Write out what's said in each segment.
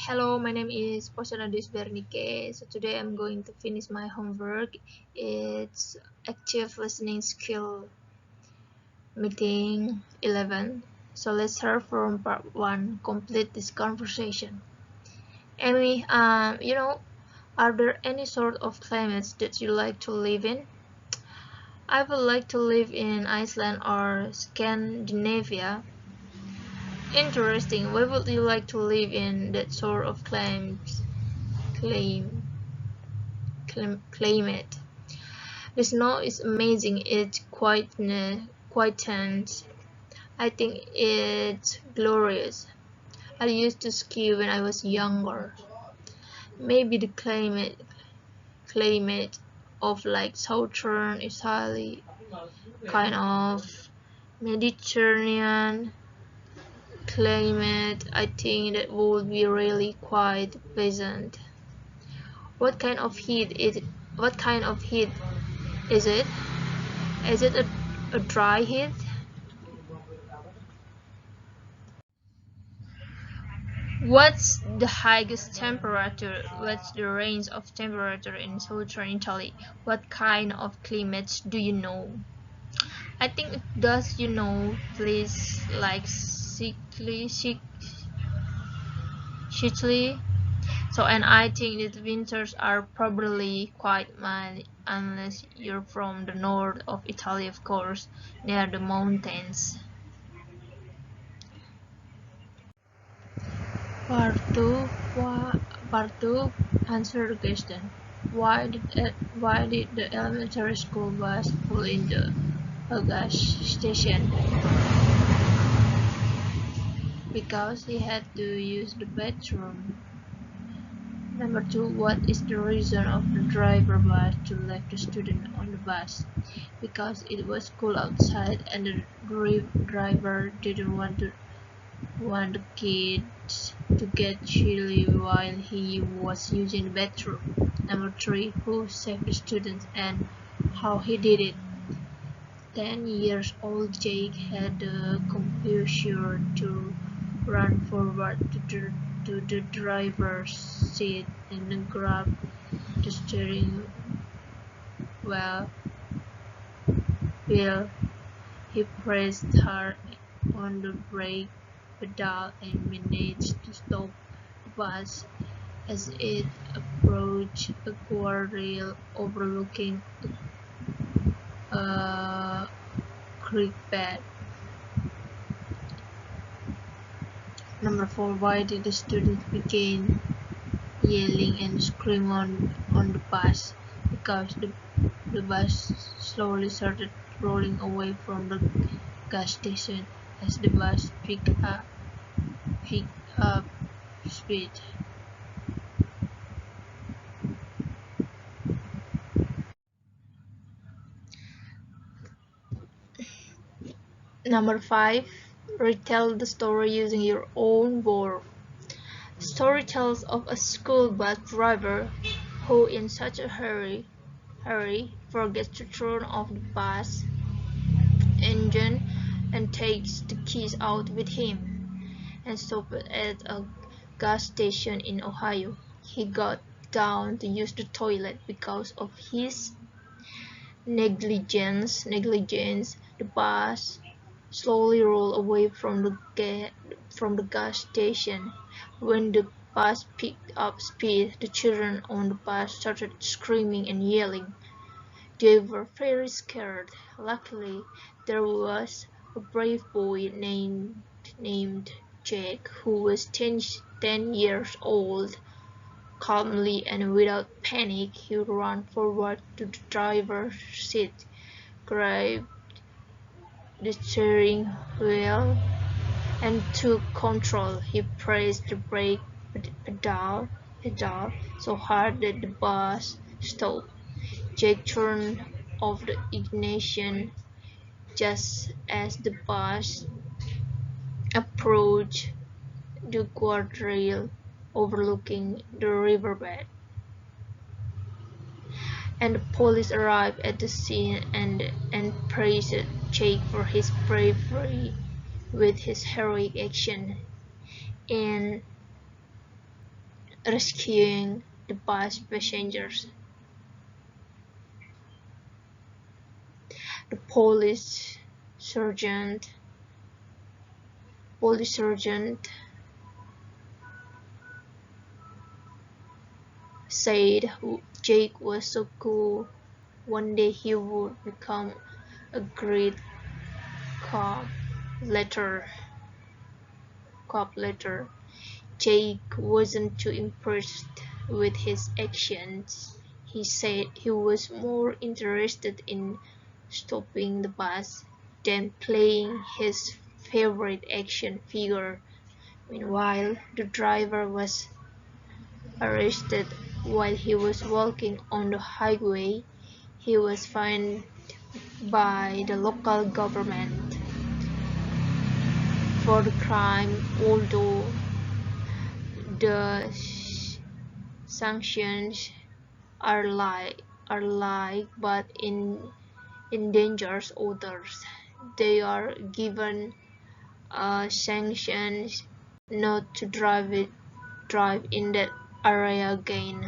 Hello, my name is posianadius bernike. So today I'm going to finish my homework. It's active listening skill meeting 11. So let's start from part 1. Complete this conversation. Amy, are there any sort of climates that you like to live in? I would like to live in Iceland or Scandinavia. Interesting. Where would you like to live in that sort of climate? The snow is amazing. It's quite tense. I think it's glorious. I used to ski when I was younger. Maybe the climate of like southern Italy, kind of Mediterranean climate. I think that would be really quite pleasant. What kind of heat is it? What kind of heat is it? Is it a dry heat? What's the highest temperature? What's the range of temperature in southern Italy? What kind of climates do you know? I think it does place like Sicily. So and I think that winters are probably quite mild unless you're from the north of Italy, of course, near the mountains. Part 2. Part 2. Answer the question. Why did the elementary school bus pull into a gas station? Because he had to use the bathroom. Number 2. What is the reason of the driver bus to leave the student on the bus? Because it was cool outside and the driver didn't want the kids to get chilly while he was using the bathroom. Number 3. Who saved the students and how he did it? 10-year-old Jake had the composure to run forward to the driver's seat and grab the steering wheel. He pressed hard on the brake pedal and managed to stop the bus as it approached a guardrail overlooking a creek bed. Number 4. Why did the students begin yelling and screaming on the bus? Because the bus slowly started rolling away from the gas station as the bus picked up speed. Number 5. Retell the story using your own words. The story tells of a school bus driver who in such a hurry forgets to turn off the bus engine and takes the keys out with him and stopped at a gas station in Ohio. He got down to use the toilet because of his negligence. The bus slowly rolled away from the gas station. When the bus picked up speed, the children on the bus started screaming and yelling. They were very scared. Luckily, there was a brave boy named Jack who was 10 years old. Calmly and without panic, he ran forward to the driver's seat, grabbed the steering wheel, and took control. He pressed the brake pedal so hard that the bus stopped. Jake turned off the ignition just as the bus approached the guardrail overlooking the riverbed, and the police arrived at the scene and praised Jake for his bravery with his heroic action. In rescuing the bus passengers. The sergeant police sergeant said Jake was so cool. One day he would become a great cop. Later, cop later, Jake wasn't too impressed with his actions. He said he was more interested in stopping the bus than playing his favorite action figure. Meanwhile, the driver was arrested while he was walking on the highway. He was fined by the local government for the crime, although the sanctions are like but endangers others. They are given sanctions not to drive in that area again.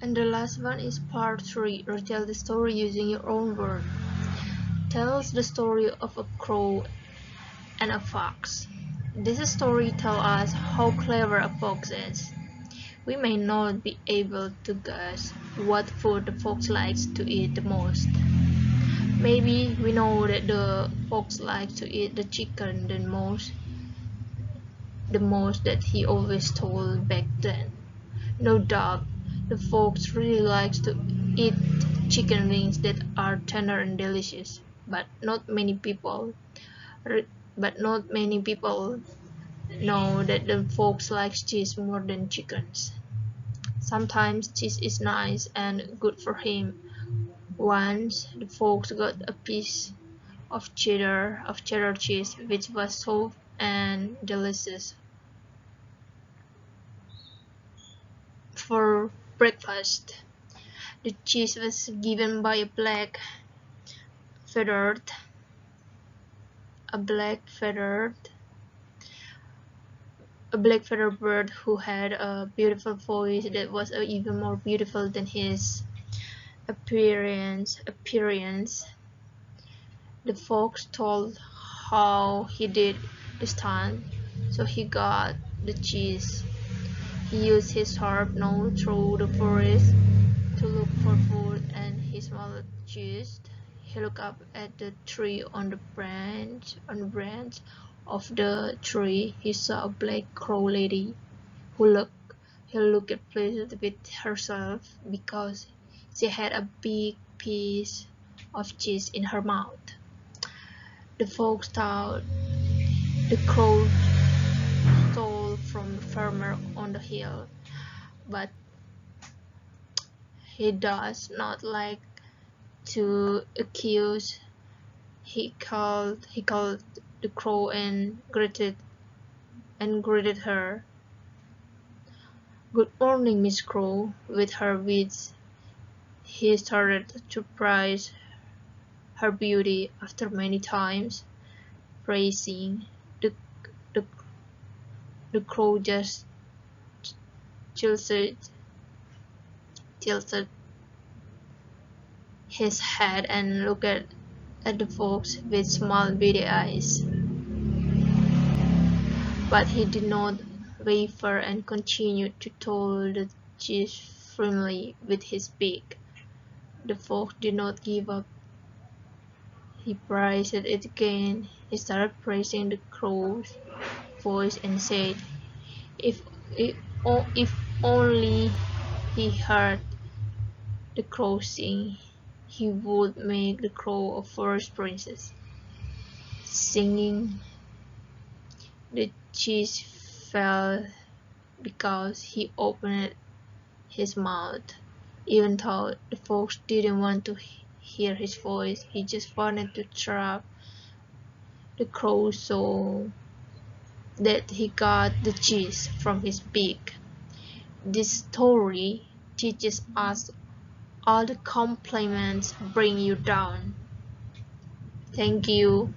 And the last one is part 3. Retell the story using your own word. Tells the story of a crow and a fox. This story tells us how clever a fox is. We may not be able to guess what food the fox likes to eat the most. Maybe we know that the fox likes to eat the chicken the most that he always told back then. No doubt, the fox really likes to eat chicken wings that are tender and delicious, but not many people know that the fox likes cheese more than chickens. Sometimes cheese is nice and good for him. Once the fox got a piece of cheddar cheese which was soft and delicious for breakfast. The cheese was given by feathered a black feathered bird who had a beautiful voice that was even more beautiful than his appearance. The fox told how he did the stunt, so he got the cheese. He used his sharp nose through the forest to look for food, and he smelled cheese. He looked up at the tree on the branch of the tree. He saw a black crow lady who looked pleased with herself because she had a big piece of cheese in her mouth. The fox thought the crow stole from the farmer on the hill, but he does not like to accuse. He called the crow and greeted her. "Good morning, Miss Crow." With her wits, he started to praise her beauty. After many times praising, the the, the crow just tilted his head and looked at the fox with small beady eyes. But he did not waver and continued to toll the cheese firmly with his beak. The fox did not give up. He praised it again. He started praising the crow's voice and said, if, if, if only he heard the crow sing, he would make the crow a forest princess. Singing, the cheese fell because he opened his mouth. Even though the fox didn't want to hear his voice, he just wanted to trap the crow so that he got the cheese from his beak. This story teaches us all the compliments bring you down. Thank you.